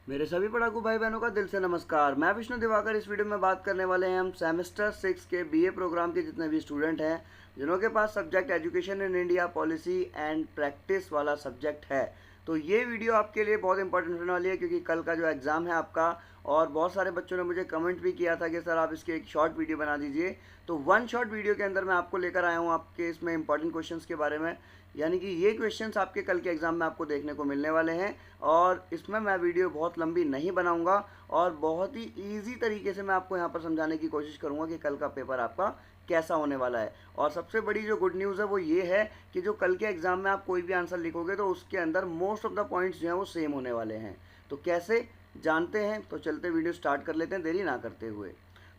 मेरे सभी पढ़ाकू भाई बहनों का दिल से नमस्कार। मैं विष्णु दिवाकर। इस वीडियो में बात करने वाले हैं हम सेमेस्टर 6 के बीए प्रोग्राम के जितने भी स्टूडेंट हैं जिनों के पास subject education in India policy and practice वाला सब्जेक्ट है। तो ये वीडियो आपके लिए बहुत इंपॉर्टेंट होने वाली है क्योंकि कल का जो एग्ज़ाम है आपका, और बहुत सारे बच्चों ने मुझे कमेंट भी किया था कि सर आप इसके एक शॉर्ट वीडियो बना दीजिए। तो वन शॉर्ट वीडियो के अंदर मैं आपको लेकर आया हूँ आपके इसमें इंपॉर्टेंट क्वेश्चंस के बारे में, यानी कि ये क्वेश्चंस आपके कल के एग्ज़ाम में आपको देखने को मिलने वाले हैं। और इसमें मैं वीडियो बहुत लंबी नहीं बनाऊंगा और बहुत ही ईजी तरीके से मैं आपको यहाँ पर समझाने की कोशिश करूँगा कि कल का पेपर आपका कैसा होने वाला है। और सबसे बड़ी जो गुड न्यूज़ है वो ये है कि जो कल के एग्ज़ाम में आप कोई भी आंसर लिखोगे तो उसके अंदर मोस्ट ऑफ द पॉइंट्स जो हैं वो सेम होने वाले हैं। तो कैसे जानते हैं, तो चलते वीडियो स्टार्ट कर लेते हैं देरी ना करते हुए।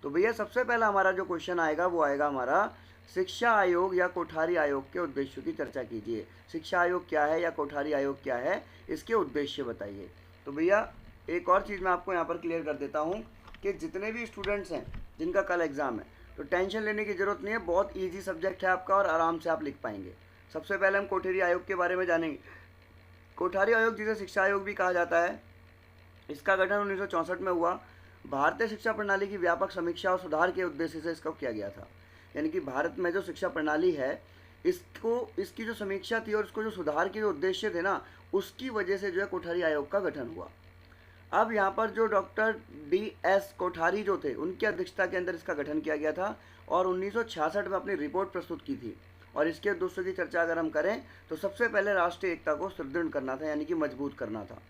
तो भैया सबसे पहला हमारा जो क्वेश्चन आएगा वो आएगा हमारा, शिक्षा आयोग या कोठारी आयोग के उद्देश्यों की चर्चा कीजिए। शिक्षा आयोग क्या है या कोठारी आयोग क्या है, इसके उद्देश्य बताइए। तो भैया एक और चीज़ मैं आपको यहाँ पर क्लियर कर देता हूँ कि जितने भी स्टूडेंट्स हैं जिनका कल एग्ज़ाम है तो टेंशन लेने की ज़रूरत नहीं है, बहुत ईजी सब्जेक्ट है आपका और आराम से आप लिख पाएंगे। सबसे पहले हम कोठारी आयोग के बारे में जानेंगे। कोठारी आयोग जिसे शिक्षा आयोग भी कहा जाता है, इसका गठन 1964 में हुआ। भारतीय शिक्षा प्रणाली की व्यापक समीक्षा और सुधार के उद्देश्य से इसको किया गया था। यानी कि भारत में जो शिक्षा प्रणाली है इसको, इसकी जो समीक्षा थी और इसको जो सुधार के जो उद्देश्य थे ना, उसकी वजह से जो है कोठारी आयोग का गठन हुआ। अब यहाँ पर जो डॉक्टर DS कोठारी जो थे उनकी अध्यक्षता के अंदर इसका गठन किया गया था और 1966 में अपनी रिपोर्ट प्रस्तुत की थी। और इसके उद्देश्यों की चर्चा अगर हम करें तो सबसे पहले राष्ट्रीय एकता को सुदृढ़ करना था, यानी कि मजबूत करना था।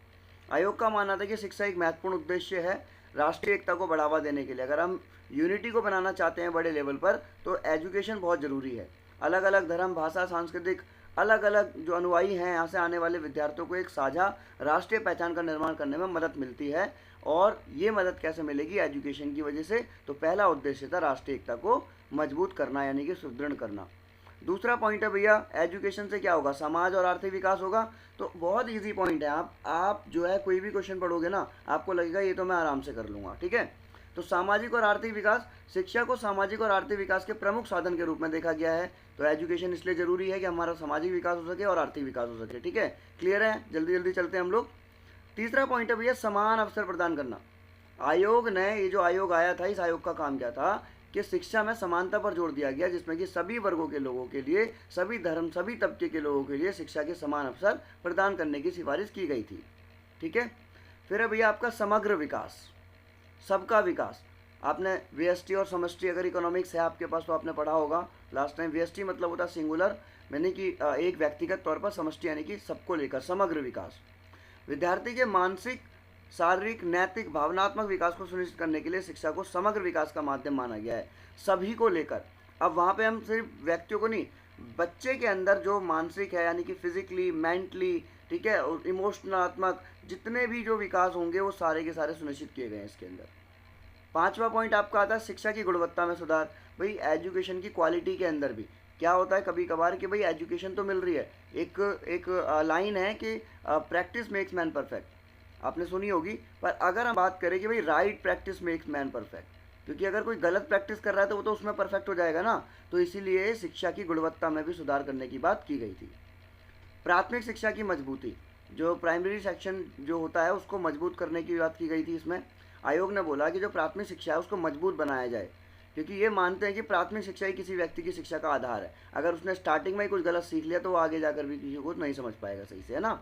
आयोग का मानना था कि शिक्षा एक महत्वपूर्ण उद्देश्य है राष्ट्रीय एकता को बढ़ावा देने के लिए। अगर हम यूनिटी को बनाना चाहते हैं बड़े लेवल पर तो एजुकेशन बहुत ज़रूरी है। अलग अलग धर्म, भाषा, सांस्कृतिक अलग अलग जो अनुयायी हैं यहाँ से आने वाले विद्यार्थियों को एक साझा राष्ट्रीय पहचान का निर्माण करने में मदद मिलती है। और ये मदद कैसे मिलेगी? एजुकेशन की वजह से। तो पहला उद्देश्य था राष्ट्रीय एकता को मजबूत करना, यानी कि सुदृढ़ करना। दूसरा पॉइंट है भैया, एजुकेशन से क्या होगा? समाज और आर्थिक विकास होगा। तो बहुत इजी पॉइंट है। आप जो है कोई भी क्वेश्चन पढ़ोगे ना, आपको लगेगा ये तो मैं आराम से कर लूँगा। ठीक है। तो सामाजिक और आर्थिक विकास, शिक्षा को सामाजिक और आर्थिक विकास के प्रमुख साधन के रूप में देखा गया है। तो एजुकेशन इसलिए ज़रूरी है कि हमारा सामाजिक विकास हो सके और आर्थिक विकास हो सके। ठीक है, क्लियर है? जल्दी जल्दी चलते हैं हम लोग। तीसरा पॉइंट है भैया, समान अवसर प्रदान करना। आयोग ने, ये जो आयोग आया था, इस आयोग का काम क्या था कि शिक्षा में समानता पर जोर दिया गया, जिसमें कि सभी वर्गों के लोगों के लिए, सभी धर्म, सभी तबके के लोगों के लिए शिक्षा के समान अवसर प्रदान करने की सिफारिश की गई थी। ठीक है। फिर है भैया आपका समग्र विकास, सबका विकास। आपने VST और समष्टि, अगर इकोनॉमिक्स है आपके पास तो आपने पढ़ा होगा लास्ट टाइम। VST मतलब होता सिंगुलर, यानी कि एक व्यक्तिगत तौर पर। समष्टि यानी कि सबको लेकर, समग्र विकास। विद्यार्थी के मानसिक, शारीरिक, नैतिक, भावनात्मक विकास को सुनिश्चित करने के लिए शिक्षा को समग्र विकास का माध्यम माना गया है, सभी को लेकर। अब वहाँ पे हम सिर्फ व्यक्तियों को नहीं, बच्चे के अंदर जो मानसिक है, यानी कि फिजिकली, मेंटली, ठीक है, और इमोशनात्मक जितने भी जो विकास होंगे वो सारे के सारे सुनिश्चित किए गए हैं इसके अंदर। पांचवा पॉइंट आपका आता है शिक्षा की गुणवत्ता में सुधार। भाई एजुकेशन की क्वालिटी के अंदर भी क्या होता है कभी कभार कि भाई एजुकेशन तो मिल रही है, एक एक लाइन है कि प्रैक्टिस मेक्स मैन परफेक्ट, आपने सुनी होगी। पर अगर हम बात करें कि भाई right practice makes man perfect, क्योंकि अगर कोई गलत प्रैक्टिस कर रहा है तो वो तो उसमें परफेक्ट हो जाएगा ना। तो इसीलिए शिक्षा की गुणवत्ता में भी सुधार करने की बात की गई थी। प्राथमिक शिक्षा की मजबूती, जो प्राइमरी सेक्शन जो होता है उसको मजबूत करने की बात की गई थी इसमें। आयोग ने बोला कि जो प्राथमिक शिक्षा है उसको मजबूत बनाया जाए, क्योंकि ये मानते हैं कि प्राथमिक शिक्षा ही किसी व्यक्ति की शिक्षा का आधार है। अगर उसने स्टार्टिंग में ही कुछ गलत सीख लिया तो वो आगे जाकर भी किसी को नहीं समझ पाएगा सही से, है ना।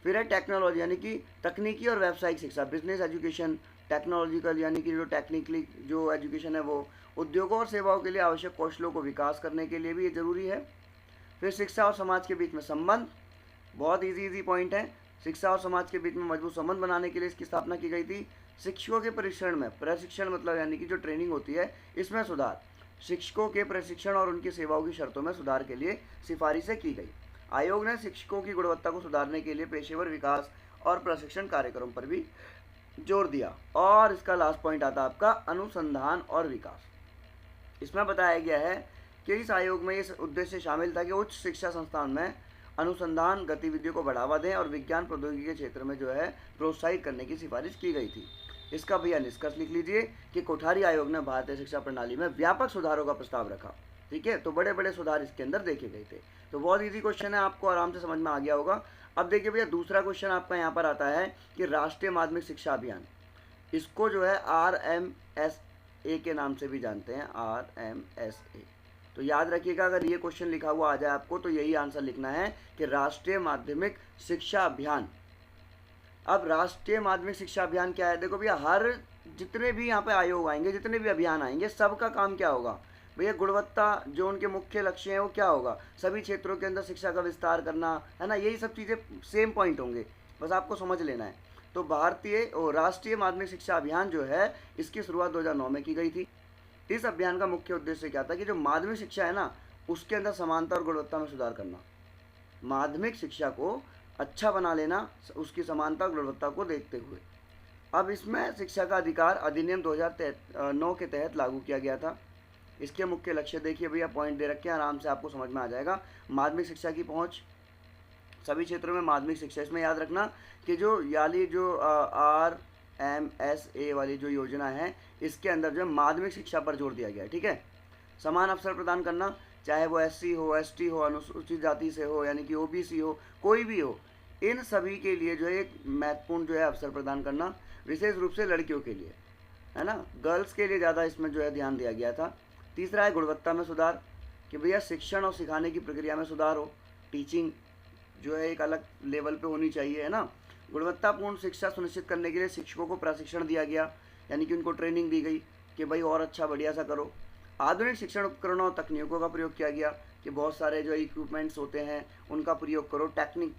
फिर है टेक्नोलॉजी, यानी कि तकनीकी और व्यावसायिक शिक्षा, बिजनेस एजुकेशन। टेक्नोलॉजिकल यानी कि जो टेक्निकली जो एजुकेशन है वो उद्योगों और सेवाओं के लिए आवश्यक कौशलों को विकास करने के लिए भी ये जरूरी है। फिर शिक्षा और समाज के बीच में संबंध, बहुत इजी पॉइंट है। शिक्षा और समाज के बीच में मजबूत संबंध बनाने के लिए इसकी स्थापना की गई थी। शिक्षकों के प्रशिक्षण में, प्रशिक्षण मतलब यानी कि जो ट्रेनिंग होती है, इसमें सुधार। शिक्षकों के प्रशिक्षण और उनकी सेवाओं की शर्तों में सुधार के लिए सिफारिशें की गई। आयोग ने शिक्षकों की गुणवत्ता को सुधारने के लिए पेशेवर विकास और प्रशिक्षण कार्यक्रम पर भी जोर दिया। और इसका लास्ट पॉइंट आता है आपका अनुसंधान और विकास। इसमें बताया गया है कि इस आयोग में इस उद्देश्य शामिल था कि उच्च शिक्षा संस्थान में अनुसंधान गतिविधियों को बढ़ावा दें और विज्ञान प्रौद्योगिकी के क्षेत्र में जो है प्रोत्साहित करने की सिफारिश की गई थी। इसका भैया निष्कर्ष लिख लीजिए कि कोठारी आयोग ने भारतीय शिक्षा प्रणाली में व्यापक सुधारों का प्रस्ताव रखा। ठीक है। तो बड़े बड़े सुधार इसके अंदर देखे गए थे। तो बहुत ईजी क्वेश्चन है, आपको आराम से समझ में आ गया होगा। अब देखिए भैया दूसरा क्वेश्चन आपका यहाँ पर आता है कि राष्ट्रीय माध्यमिक शिक्षा अभियान, इसको जो है RMSA के नाम से भी जानते हैं, RMSA। तो याद रखिएगा, अगर ये क्वेश्चन लिखा हुआ आ जाए आपको तो यही आंसर लिखना है कि राष्ट्रीय माध्यमिक शिक्षा अभियान। अब राष्ट्रीय माध्यमिक शिक्षा अभियान क्या है? देखो भैया, हर जितने भी यहाँ पे आयोग आएंगे, जितने भी अभियान आएंगे, सबका काम क्या होगा भैया? गुणवत्ता, जो उनके मुख्य लक्ष्य हैं वो क्या होगा? सभी क्षेत्रों के अंदर शिक्षा का विस्तार करना, है ना, यही सब चीज़ें सेम पॉइंट होंगे, बस आपको समझ लेना है। तो भारतीय और राष्ट्रीय माध्यमिक शिक्षा अभियान जो है, इसकी शुरुआत 2009 में की गई थी। इस अभियान का मुख्य उद्देश्य क्या था कि जो माध्यमिक शिक्षा है ना, उसके अंदर समानता और गुणवत्ता में सुधार करना, माध्यमिक शिक्षा को अच्छा बना लेना, उसकी समानता और गुणवत्ता को देखते हुए। अब इसमें शिक्षा का अधिकार अधिनियम 2009 के तहत लागू किया गया था। इसके मुख्य लक्ष्य देखिए भैया, पॉइंट दे रखे हैं, आराम से आपको समझ में आ जाएगा। माध्यमिक शिक्षा की पहुंच, सभी क्षेत्रों में माध्यमिक शिक्षा। इसमें याद रखना कि जो RMSA वाली जो योजना है, इसके अंदर जो है माध्यमिक शिक्षा पर जोर दिया गया है, ठीक है। समान अवसर प्रदान करना, चाहे वो SC हो, ST हो, अनुसूचित जाति से हो, यानी कि OBC हो, कोई भी हो, इन सभी के लिए जो है एक महत्वपूर्ण जो है अवसर प्रदान करना, विशेष रूप से लड़कियों के लिए, है ना, गर्ल्स के लिए ज़्यादा इसमें जो है ध्यान दिया गया था। तीसरा है गुणवत्ता में सुधार, कि भैया शिक्षण और सिखाने की प्रक्रिया में सुधार हो, टीचिंग जो है एक अलग लेवल पे होनी चाहिए, है ना। गुणवत्तापूर्ण शिक्षा सुनिश्चित करने के लिए शिक्षकों को प्रशिक्षण दिया गया, यानी कि उनको ट्रेनिंग दी गई कि भाई और अच्छा बढ़िया सा करो। आधुनिक शिक्षण उपकरणों और तकनीकों का प्रयोग किया गया, कि बहुत सारे जो इक्विपमेंट्स होते हैं उनका प्रयोग करो, टेक्निक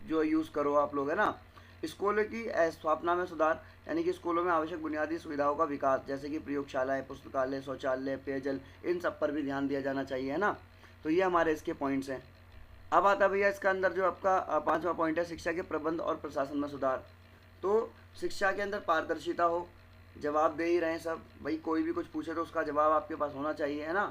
जो यूज़ करो आप लोग, है ना। स्कूलों की स्थापना में सुधार, यानी कि स्कूलों में आवश्यक बुनियादी सुविधाओं का विकास, जैसे कि प्रयोगशालाएं, पुस्तकालय, शौचालय, पेयजल, इन सब पर भी ध्यान दिया जाना चाहिए, है ना। तो ये हमारे इसके पॉइंट्स हैं। अब आता भैया इसका अंदर जो आपका पांचवा पॉइंट है, शिक्षा के प्रबंध और प्रशासन में सुधार। तो शिक्षा के अंदर पारदर्शिता हो, जवाब दे ही रहे हैं सब, भाई कोई भी कुछ पूछे तो उसका जवाब आपके पास होना चाहिए, है ना।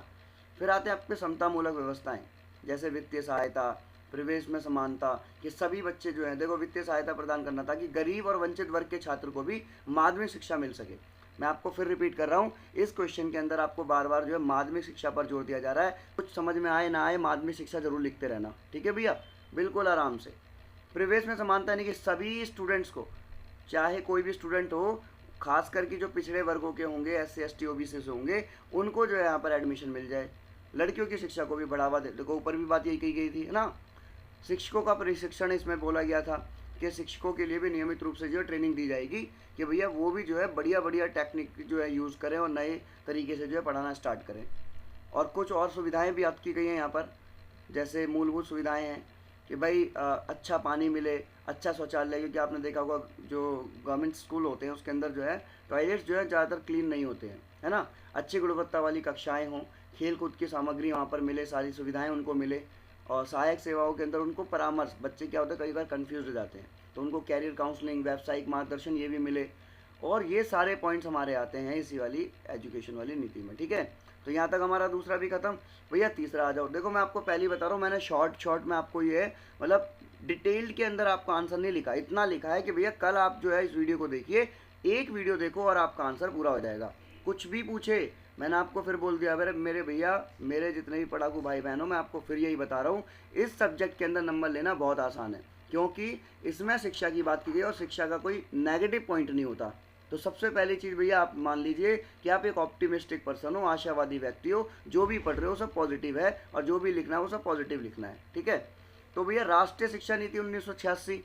फिर आते हैं आपके समतामूलक व्यवस्थाएं, जैसे वित्तीय सहायता, प्रवेश में समानता, कि सभी बच्चे जो हैं, देखो वित्तीय सहायता प्रदान करना ताकि गरीब और वंचित वर्ग के छात्र को भी माध्यमिक शिक्षा मिल सके। मैं आपको फिर रिपीट कर रहा हूँ, इस क्वेश्चन के अंदर आपको बार बार जो है माध्यमिक शिक्षा पर जोर दिया जा रहा है। कुछ समझ में आए ना आए, माध्यमिक शिक्षा जरूर लिखते रहना, ठीक है भैया, बिल्कुल आराम से। प्रवेश में समानता, यानी कि सभी स्टूडेंट्स को, चाहे कोई भी स्टूडेंट हो, खास करके जो पिछड़े वर्गों के होंगे, SC ST OBC से होंगे, उनको जो है यहाँ पर एडमिशन मिल जाए। लड़कियों की शिक्षा को भी बढ़ावा दे, देखो ऊपर भी बात यही कही गई थी, है ना। शिक्षकों का प्रशिक्षण इसमें बोला गया था कि शिक्षकों के लिए भी नियमित रूप से जो है ट्रेनिंग दी जाएगी, कि भैया वो भी जो है बढ़िया बढ़िया टेक्निक जो है यूज़ करें और नए तरीके से जो है पढ़ाना स्टार्ट करें। और कुछ और सुविधाएं भी याद की गई हैं यहाँ पर, जैसे मूलभूत सुविधाएं हैं कि भाई अच्छा पानी मिले, अच्छा शौचालय, क्योंकि आपने देखा होगा जो गवर्नमेंट स्कूल होते हैं उसके अंदर जो है टॉयलेट्स जो है ज़्यादातर क्लीन नहीं होते हैं, है ना। अच्छी गुणवत्ता वाली कक्षाएँ हों, खेल कूद की सामग्री वहाँ पर मिले, सारी सुविधाएँ उनको मिले। और सहायक सेवाओं के अंदर उनको परामर्श, बच्चे क्या होता है कई बार कंफ्यूज हो जाते हैं, तो उनको कैरियर काउंसलिंग, व्यावसायिक मार्गदर्शन, ये भी मिले। और ये सारे पॉइंट्स हमारे आते हैं इसी वाली एजुकेशन वाली नीति में, ठीक है। तो यहाँ तक हमारा दूसरा भी खत्म। भैया तीसरा आ जाओ। देखो मैं आपको पहले ही बता रहा हूँ, मैंने शॉर्ट में आपको ये मतलब डिटेल्ड के अंदर आपका आंसर नहीं लिखा, इतना लिखा है कि भैया कल आप जो है इस वीडियो को देखिए, एक वीडियो देखो और आपका आंसर पूरा हो जाएगा। कुछ भी पूछे, मैंने आपको फिर बोल दिया, मेरे भैया, मेरे जितने भी पढ़ाकू भाई बहनों, मैं आपको फिर यही बता रहा हूँ, इस सब्जेक्ट के अंदर नंबर लेना बहुत आसान है, क्योंकि इसमें शिक्षा की बात की गई और शिक्षा का कोई नेगेटिव पॉइंट नहीं होता। तो सबसे पहली चीज़ भैया, आप मान लीजिए कि आप एक ऑप्टिमिस्टिक पर्सन हो, आशावादी व्यक्ति हो, जो भी पढ़ रहे हो सब पॉजिटिव है और जो भी लिखना है वो सब पॉजिटिव लिखना है, ठीक है। तो भैया राष्ट्रीय शिक्षा नीति 1986,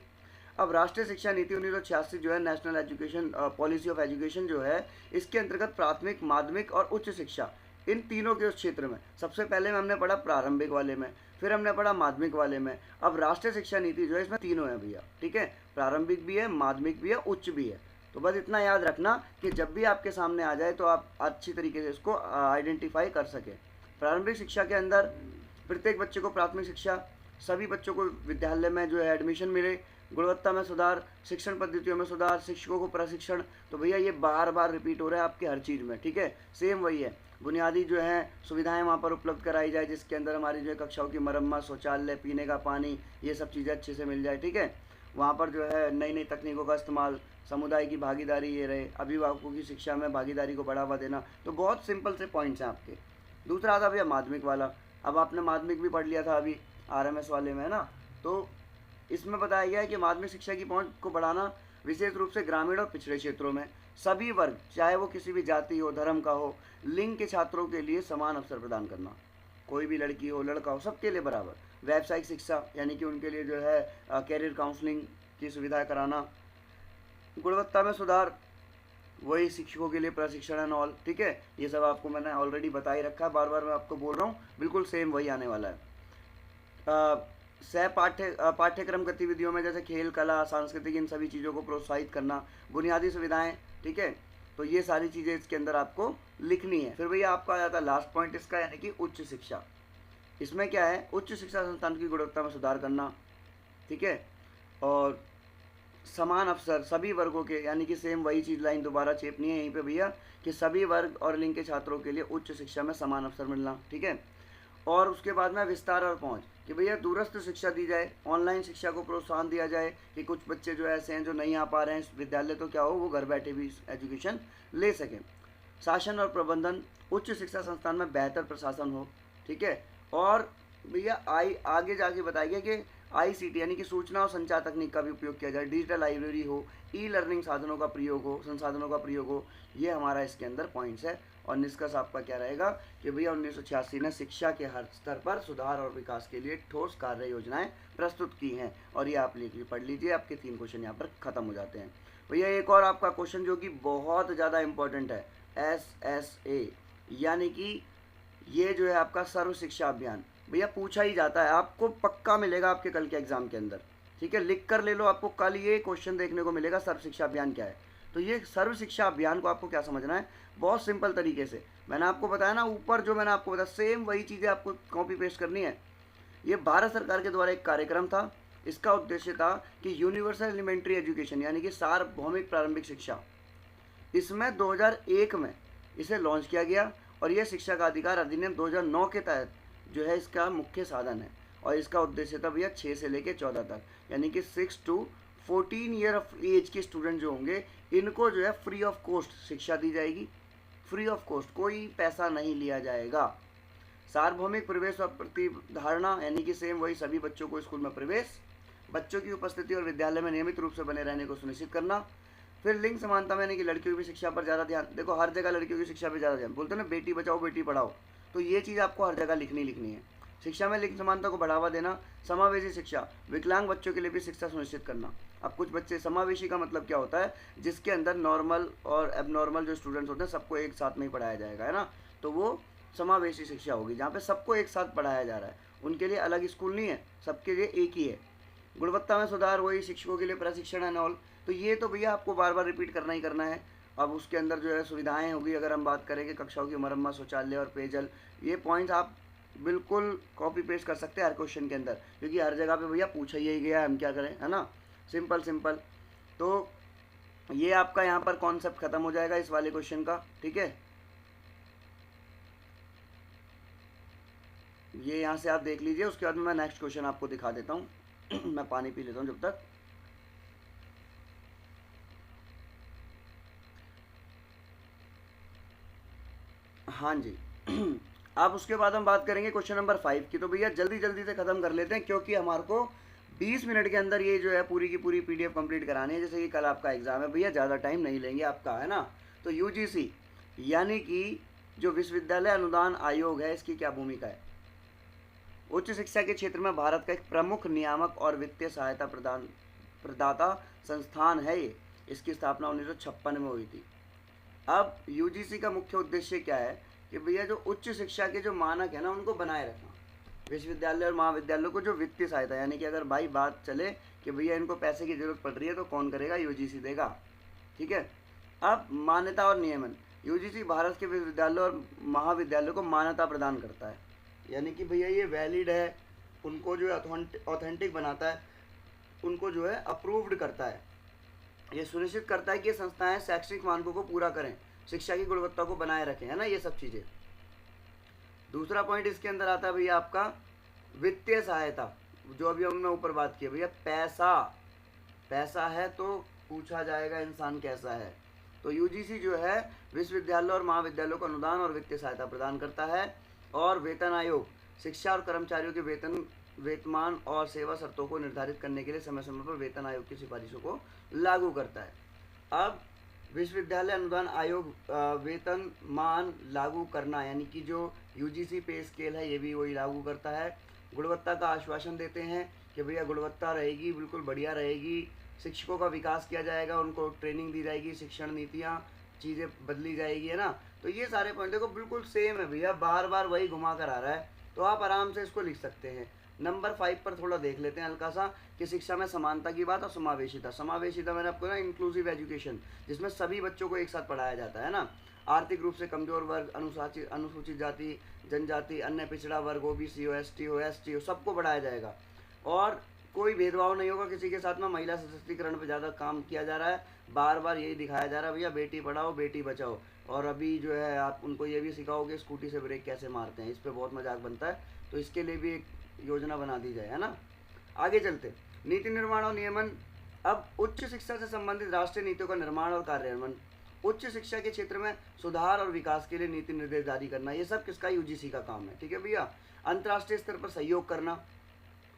अब राष्ट्रीय शिक्षा नीति 1986 जो है national education policy of education जो है, इसके अंतर्गत प्राथमिक, माध्यमिक और उच्च शिक्षा, इन तीनों के उस क्षेत्र में सबसे पहले में हमने पढ़ा प्रारंभिक वाले में, फिर हमने पढ़ा माध्यमिक वाले में। अब राष्ट्रीय शिक्षा नीति जो है इसमें तीनों है भैया, ठीक है, प्रारंभिक भी है, माध्यमिक भी है, उच्च भी है। तो बस इतना याद रखना कि जब भी आपके सामने आ जाए तो आप अच्छी तरीके से इसको आइडेंटिफाई कर सकें। प्रारंभिक शिक्षा के अंदर प्रत्येक बच्चे को प्राथमिक शिक्षा, सभी बच्चों को विद्यालय में जो है एडमिशन मिले, गुणवत्ता में सुधार, शिक्षण पद्धतियों में सुधार, शिक्षकों को प्रशिक्षण। तो भैया ये बार बार रिपीट हो रहा है आपके हर चीज़ में, ठीक है, सेम वही है। बुनियादी जो है सुविधाएं वहाँ पर उपलब्ध कराई जाए, जिसके अंदर हमारी जो है कक्षाओं की मरम्मत, शौचालय, पीने का पानी, ये सब चीज़ें अच्छे से मिल जाए, ठीक है। वहाँ पर जो है नई नई तकनीकों का इस्तेमाल, समुदाय की भागीदारी ये रहे, अभिभावकों की शिक्षा में भागीदारी को बढ़ावा देना। तो बहुत सिंपल से पॉइंट्स हैं आपके, दूसरा आता भैया माध्यमिक वाला। अब आपने माध्यमिक भी पढ़ लिया था अभी आरएमएस वाले में, है ना। तो इसमें बताया गया है कि माध्यमिक शिक्षा की पहुंच को बढ़ाना, विशेष रूप से ग्रामीण और पिछड़े क्षेत्रों में सभी वर्ग, चाहे वो किसी भी जाति हो, धर्म का हो, लिंग के छात्रों के लिए समान अवसर प्रदान करना। कोई भी लड़की हो, लड़का हो, सबके लिए बराबर। व्यावसायिक शिक्षा यानी कि उनके लिए जो है कैरियर काउंसलिंग की सुविधा कराना। गुणवत्ता में सुधार, वही शिक्षकों के लिए प्रशिक्षण एंड ऑल, ठीक है। ये सब आपको मैंने ऑलरेडी बता ही रखा है, बार बार मैं आपको बोल रहा हूँ, बिल्कुल सेम वही आने वाला है। सह पाठ्यक्रम गतिविधियों में जैसे खेल, कला, सांस्कृतिक, इन सभी चीज़ों को प्रोत्साहित करना। बुनियादी सुविधाएं, ठीक है। तो ये सारी चीज़ें इसके अंदर आपको लिखनी है। फिर भैया आपका आ जाता है लास्ट पॉइंट इसका, यानी कि उच्च शिक्षा। इसमें क्या है, उच्च शिक्षा संस्थान की गुणवत्ता में सुधार करना, ठीक है। और समान अवसर सभी वर्गों के, यानी कि सेम वही चीज़ लाइन दोबारा चेपनी है यहीं पे भैया, कि सभी वर्ग और लिंग के छात्रों के लिए उच्च शिक्षा में समान अवसर मिलना, ठीक है। और उसके बाद में विस्तार और पहुंच, कि भैया दूरस्थ शिक्षा दी जाए, ऑनलाइन शिक्षा को प्रोत्साहन दिया जाए, कि कुछ बच्चे जो ऐसे हैं जो नहीं आ पा रहे हैं विद्यालय, तो क्या हो, वो घर बैठे भी एजुकेशन ले सकें। शासन और प्रबंधन, उच्च शिक्षा संस्थान में बेहतर प्रशासन हो, ठीक है। और भैया आगे जाके बताया गया कि आईसीटी यानी कि सूचना और संचार तकनीक का भी उपयोग किया जाए, डिजिटल लाइब्रेरी हो, ई लर्निंग साधनों का प्रयोग हो, संसाधनों का प्रयोग हो। ये हमारा इसके अंदर पॉइंट्स है। और निष्कर्ष आपका क्या रहेगा कि भैया 1986 ने शिक्षा के हर स्तर पर सुधार और विकास के लिए ठोस कार्य योजनाएं प्रस्तुत की हैं। और ये आप पढ़ लीजिए, आपके 3 क्वेश्चन यहाँ पर खत्म हो जाते हैं। भैया एक और आपका क्वेश्चन जो कि बहुत ज़्यादा इंपॉर्टेंट है, SSA, यानी कि ये जो है आपका सर्व शिक्षा अभियान। भैया पूछा ही जाता है, आपको पक्का मिलेगा आपके कल के एग्जाम के अंदर, ठीक है। लिख कर ले लो, आपको कल ये क्वेश्चन देखने को मिलेगा, सर्व शिक्षा अभियान क्या है। तो ये सर्व शिक्षा अभियान को आपको क्या समझना है, बहुत सिंपल तरीके से मैंने आपको बताया ना, ऊपर जो मैंने आपको बताया सेम वही चीज़ें आपको कॉपी पेस्ट करनी है। ये भारत सरकार के द्वारा एक कार्यक्रम था। इसका उद्देश्य था कि यूनिवर्सल एलिमेंट्री एजुकेशन यानी कि सार्वभौमिक प्रारंभिक शिक्षा, इसमें 2001 में इसे लॉन्च किया गया। और यह शिक्षा का अधिकार अधिनियम 2009 के तहत जो है इसका मुख्य साधन है। और इसका उद्देश्य था भैया 6 से लेकर 14 तक, यानी कि 6 to 14 ईयर ऑफ एज के स्टूडेंट जो होंगे, इनको जो है फ्री ऑफ कॉस्ट शिक्षा दी जाएगी। फ्री ऑफ कॉस्ट, कोई पैसा नहीं लिया जाएगा। सार्वभौमिक प्रवेश और प्रतिधारणा, यानी कि सेम वही सभी बच्चों को स्कूल में प्रवेश, बच्चों की उपस्थिति और विद्यालय में नियमित रूप से बने रहने को सुनिश्चित करना। फिर लिंग समानता में, यानी कि लड़कियों की शिक्षा पर ज़्यादा ध्यान। देखो हर जगह लड़कियों की शिक्षा पर ज़्यादा ध्यान, बोलते हैं ना बेटी बचाओ बेटी पढ़ाओ, तो ये चीज़ आपको हर जगह लिखनी है। शिक्षा में लिंग समानता को बढ़ावा देना। समावेशी शिक्षा, विकलांग बच्चों के लिए भी शिक्षा सुनिश्चित करना। अब कुछ बच्चे, समावेशी का मतलब क्या होता है, जिसके अंदर नॉर्मल और एबनॉर्मल जो स्टूडेंट्स होते हैं सबको एक साथ में ही पढ़ाया जाएगा, है ना। तो वो समावेशी शिक्षा होगी, जहाँ पे सबको एक साथ पढ़ाया जा रहा है, उनके लिए अलग स्कूल नहीं है, सबके लिए एक ही है। गुणवत्ता में सुधार, वही शिक्षकों के लिए प्रशिक्षण एंड ऑल। तो ये तो भैया आपको बार बार रिपीट करना ही करना है। अब उसके अंदर जो है सुविधाएं होगी, अगर हम बात करेंगे कक्षाओं की मरम्मत, शौचालय और पेयजल, ये पॉइंट्स आप बिल्कुल कॉपी पेस्ट कर सकते हैं हर क्वेश्चन के अंदर, क्योंकि हर जगह पे भैया पूछा ही गया है, हम क्या करें, है ना। Simple simple. तो ये आपका यहाँ पर कॉन्सेप्ट खत्म हो जाएगा इस वाले क्वेश्चन का, ठीक है। ये यहाँ से आप देख लीजिए, उसके बाद मैं नेक्स्ट क्वेश्चन आपको दिखा देता हूँ। मैं पानी पी लेता हूँ जब तक। हाँ जी। अब उसके बाद हम बात करेंगे क्वेश्चन नंबर 5 की। तो भैया जल्दी जल्दी से ख़त्म कर लेते हैं, क्योंकि हमारे को 20 मिनट के अंदर ये जो है पूरी की पूरी PDF कंप्लीट करानी है। जैसे कि कल आपका एग्ज़ाम है भैया, ज़्यादा टाइम नहीं लेंगे आपका, है ना। तो UGC यानी कि जो विश्वविद्यालय अनुदान आयोग है, इसकी क्या भूमिका है। उच्च शिक्षा के क्षेत्र में भारत का एक प्रमुख नियामक और वित्तीय सहायता प्रदाता संस्थान है ये। इसकी स्थापना 1956 में हुई थी। अब UGC का मुख्य उद्देश्य क्या है कि भैया जो उच्च शिक्षा के जो मानक है ना, उनको बनाए रखना। विश्वविद्यालय और महाविद्यालयों को जो वित्तीय सहायता, यानी कि अगर भाई बात चले कि भैया इनको पैसे की जरूरत पड़ रही है, तो कौन करेगा, UGC देगा, ठीक है। अब मान्यता और नियमन, UGC भारत के विश्वविद्यालयों और महाविद्यालयों को मान्यता प्रदान करता है, यानी कि भैया ये वैलिड है, उनको जो है ऑथेंटिक बनाता है, उनको जो है अप्रूव्ड करता है। ये सुनिश्चित करता है कि ये संस्थाएं शैक्षणिक मानकों को पूरा करें, शिक्षा की गुणवत्ता को बनाए रखें, है ना, ये सब चीज़ें। दूसरा पॉइंट इसके अंदर आता है भैया आपका वित्तीय सहायता, जो अभी हमने ऊपर बात की भैया, पैसा है तो पूछा जाएगा इंसान कैसा है। तो UGC जो है विश्वविद्यालय और महाविद्यालयों को अनुदान और वित्तीय सहायता प्रदान करता है। और वेतन आयोग शिक्षा और कर्मचारियों के वेतमान और सेवा शर्तों को निर्धारित करने के लिए समय समय पर वेतन आयोग की सिफारिशों को लागू करता है। अब विश्वविद्यालय अनुदान आयोग वेतन मान लागू करना, यानी कि जो यूजीसी पे स्केल है ये भी वही लागू करता है। गुणवत्ता का आश्वासन देते हैं कि भैया गुणवत्ता रहेगी, बिल्कुल बढ़िया रहेगी, शिक्षकों का विकास किया जाएगा, उनको ट्रेनिंग दी जाएगी, शिक्षण नीतियाँ चीज़ें बदली जाएगी, है ना। तो ये सारे पॉइंट देखो बिल्कुल सेम है भैया, बार बार वही घुमा कर आ रहा है, तो आप आराम से इसको लिख सकते हैं। नंबर 5 पर थोड़ा देख लेते हैं हल्का सा कि शिक्षा में समानता की बात और समावेशिता। समावेशिता मैंने आपको ना इंक्लूसिव एजुकेशन, जिसमें सभी बच्चों को एक साथ पढ़ाया जाता है ना। आर्थिक रूप से कमजोर वर्ग, अनुसूचित जाति जनजाति, अन्य पिछड़ा वर्ग, ओबीसी हो, एसटी हो, एसटी हो, सबको पढ़ाया जाएगा और कोई भेदभाव नहीं होगा किसी के साथ में। महिला सशक्तिकरण पर ज़्यादा काम किया जा रहा है, बार बार यही दिखाया जा रहा है भैया, बेटी पढ़ाओ बेटी बचाओ। और अभी जो है आप उनको ये भी सिखाओगे स्कूटी से ब्रेक कैसे मारते हैं, इस पर बहुत मजाक बनता है, तो इसके लिए भी एक योजना बना दी जाए, है ना। आगे चलते, नीति निर्माण और नियमन। अब उच्च शिक्षा से संबंधित राष्ट्रीय नीतियों का निर्माण और कार्यान्वयन। उच्च शिक्षा के क्षेत्र में सुधार और विकास के लिए नीति निर्देश जारी करना, ये सब किसका, यूजीसी का काम है, ठीक है भैया। अंतर्राष्ट्रीय स्तर पर सहयोग करना,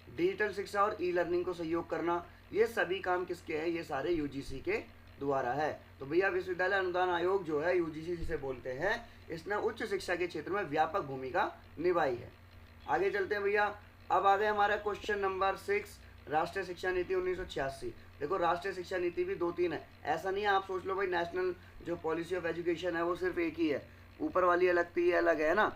डिजिटल शिक्षा और ई लर्निंग को सहयोग करना, ये सभी काम किसके हैं, ये सारे यूजीसी के द्वारा है। तो भैया विश्वविद्यालय अनुदान आयोग जो है यूजीसी जिसे बोलते हैं, इसने उच्च शिक्षा के क्षेत्र में व्यापक भूमिका निभाई है। आगे चलते हैं भैया, अब आ गए हमारा क्वेश्चन नंबर 6, राष्ट्रीय शिक्षा नीति 1986। देखो राष्ट्रीय शिक्षा नीति भी 2-3 है, ऐसा नहीं है आप सोच लो भाई नेशनल जो पॉलिसी ऑफ एजुकेशन है वो सिर्फ एक ही है, ऊपर वाली अलग थी ये अलग है ना।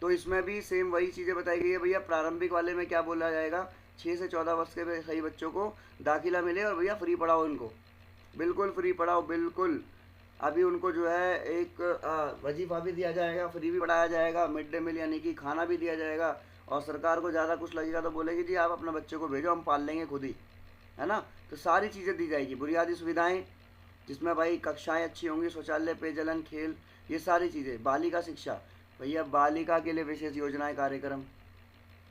तो इसमें भी सेम वही चीज़ें बताई गई है भैया। प्रारंभिक वाले में क्या बोला जाएगा, 6 से 14 वर्ष के सही बच्चों को दाखिला मिले और भैया फ्री पढ़ाओ इनको, बिल्कुल फ्री पढ़ाओ, बिल्कुल। अभी उनको जो है एक वजीफा भी दिया जाएगा, फ्री भी पढ़ाया जाएगा, मिड डे मील यानी कि खाना भी दिया जाएगा। और सरकार को ज़्यादा कुछ लगेगा तो बोलेगी जी आप अपने बच्चे को भेजो, हम पाल लेंगे खुद ही, है ना। तो सारी चीज़ें दी जाएगी, बुनियादी सुविधाएं जिसमें भाई कक्षाएं अच्छी होंगी, शौचालय, पेयजलन, खेल, ये सारी चीज़ें। बालिका शिक्षा, भैया बालिका के लिए विशेष योजनाएं कार्यक्रम,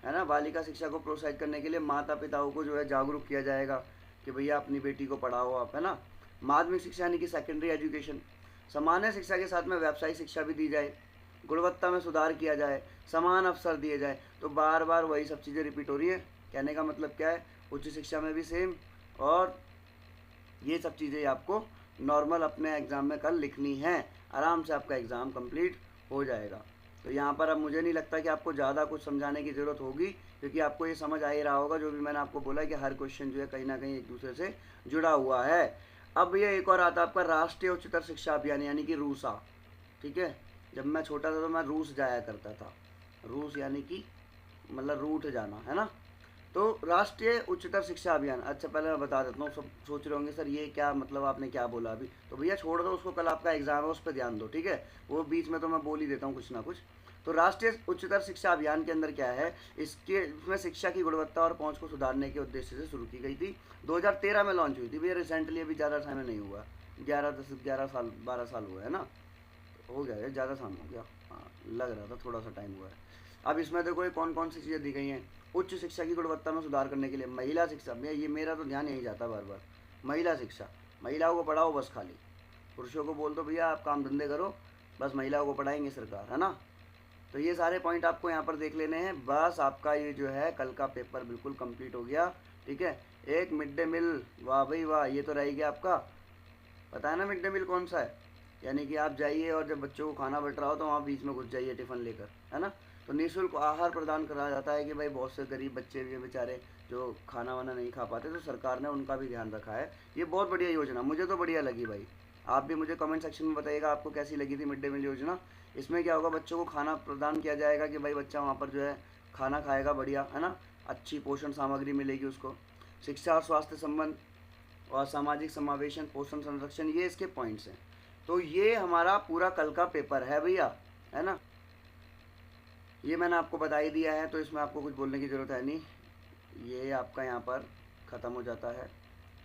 है ना। बालिका शिक्षा को प्रोत्साहित करने के लिए माता पिताओं को जो है जागरूक किया जाएगा कि भैया अपनी बेटी को पढ़ाओ आप, है ना। माध्यमिक शिक्षा यानी कि सेकेंडरी एजुकेशन। सामान्य शिक्षा के साथ में व्यावसायिक शिक्षा भी दी जाए, गुणवत्ता में सुधार किया जाए, समान अवसर दिए जाए। तो बार बार वही सब चीज़ें रिपीट हो रही है, कहने का मतलब क्या है, उच्च शिक्षा में भी सेम, और ये सब चीज़ें आपको नॉर्मल अपने एग्ज़ाम में कल लिखनी है, आराम से आपका एग्ज़ाम कंप्लीट हो जाएगा। तो यहाँ पर अब मुझे नहीं लगता कि आपको ज़्यादा कुछ समझाने की ज़रूरत होगी, क्योंकि आपको ये समझ आ ही रहा होगा जो भी मैंने आपको बोला कि हर क्वेश्चन जो है कहीं ना कहीं एक दूसरे से जुड़ा हुआ है। अब ये एक और आता है आपका राष्ट्रीय उच्चतर शिक्षा अभियान यानी कि रूसा, ठीक है। जब मैं छोटा था तो मैं रूस जाया करता था, रूस यानी कि मतलब रूठ जाना, है ना। तो राष्ट्रीय उच्चतर शिक्षा अभियान, अच्छा पहले मैं बता देता हूँ, सब सोच रहे होंगे सर ये क्या मतलब आपने क्या बोला अभी, तो भैया छोड़ दो उसको, कल आपका एग्जाम है उस पर ध्यान दो, ठीक है। वो बीच में तो मैं बोल ही देता हूँ कुछ ना कुछ। तो राष्ट्रीय उच्चतर शिक्षा अभियान के अंदर क्या है, इसमें शिक्षा की गुणवत्ता और पहुंच को सुधारने के उद्देश्य से शुरू की गई थी। 2013 में लॉन्च हुई थी भैया, रिसेंटली अभी ज़्यादा समय नहीं हुआ, 12 साल हुआ है ना, हो गया है, ज़्यादा साल हो गया, हाँ लग रहा था थोड़ा सा टाइम हुआ है। अब इसमें देखो ये कौन कौन सी चीज़ें दी गई हैं। उच्च शिक्षा की गुणवत्ता में सुधार करने के लिए महिला शिक्षा, ये मेरा तो ध्यान यही जाता बार बार, महिला शिक्षा, महिलाओं को पढ़ाओ बस, खाली पुरुषों को बोल दो भैया आप काम धंधे करो, बस महिलाओं को पढ़ाएंगे सरकार, है ना। तो ये सारे पॉइंट आपको यहाँ पर देख लेने हैं, बस आपका ये जो है कल का पेपर बिल्कुल कंप्लीट हो गया, ठीक है। एक मिड डे मील, वाह भाई वाह, ये तो रहेगी आपका, पता है ना मिड डे मील कौन सा है, यानी कि आप जाइए और जब बच्चों को खाना बट रहा हो तो वहाँ बीच में घुस जाइए टिफ़िन लेकर, है ना। तो निःशुल्क आहार प्रदान करा जाता है कि भाई बहुत से गरीब बच्चे भी बेचारे जो खाना वाना नहीं खा पाते, तो सरकार ने उनका भी ध्यान रखा है। ये बहुत बढ़िया योजना, मुझे तो बढ़िया लगी भाई। आप भी मुझे कमेंट सेक्शन में बताइएगा आपको कैसी लगी थी मिड डे मील योजना। इसमें क्या होगा, बच्चों को खाना प्रदान किया जाएगा कि भाई बच्चा वहाँ पर जो है खाना खाएगा बढ़िया, है ना, अच्छी पोषण सामग्री मिलेगी उसको। शिक्षा और स्वास्थ्य संबंध और सामाजिक समावेशन, पोषण संरक्षण, ये इसके पॉइंट्स हैं। तो ये हमारा पूरा कल का पेपर है भैया, है ना। ये मैंने आपको बता ही दिया है, तो इसमें आपको कुछ बोलने की ज़रूरत है नहीं, ये आपका यहाँ पर ख़त्म हो जाता है।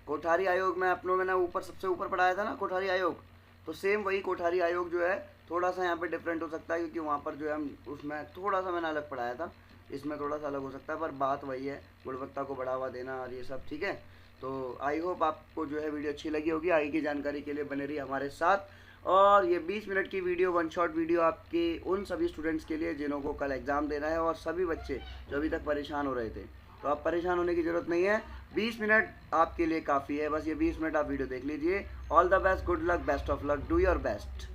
कोठारी आयोग में अपनों मैंने ऊपर सबसे ऊपर पढ़ाया था ना कोठारी आयोग, तो सेम वही कोठारी आयोग जो है थोड़ा सा यहाँ पे डिफरेंट हो सकता है, क्योंकि वहाँ पर जो है हम उसमें थोड़ा सा मैंने अलग पढ़ाया था, इसमें थोड़ा सा अलग हो सकता है, पर बात वही है, गुणवत्ता को बढ़ावा देना और ये सब, ठीक है। तो आई होप आपको जो है वीडियो अच्छी लगी होगी, आगे की जानकारी के लिए बने रहिए हमारे साथ। और ये 20 मिनट की वीडियो, वन शॉट वीडियो आपके उन सभी स्टूडेंट्स के लिए जिन्हों को कल एग्ज़ाम देना है, और सभी बच्चे जो अभी तक परेशान हो रहे थे। तो आप परेशान होने की ज़रूरत नहीं है, 20 मिनट आपके लिए काफ़ी है। बस ये 20 मिनट आप वीडियो देख लीजिए। All the best, good luck, best of luck, do your best.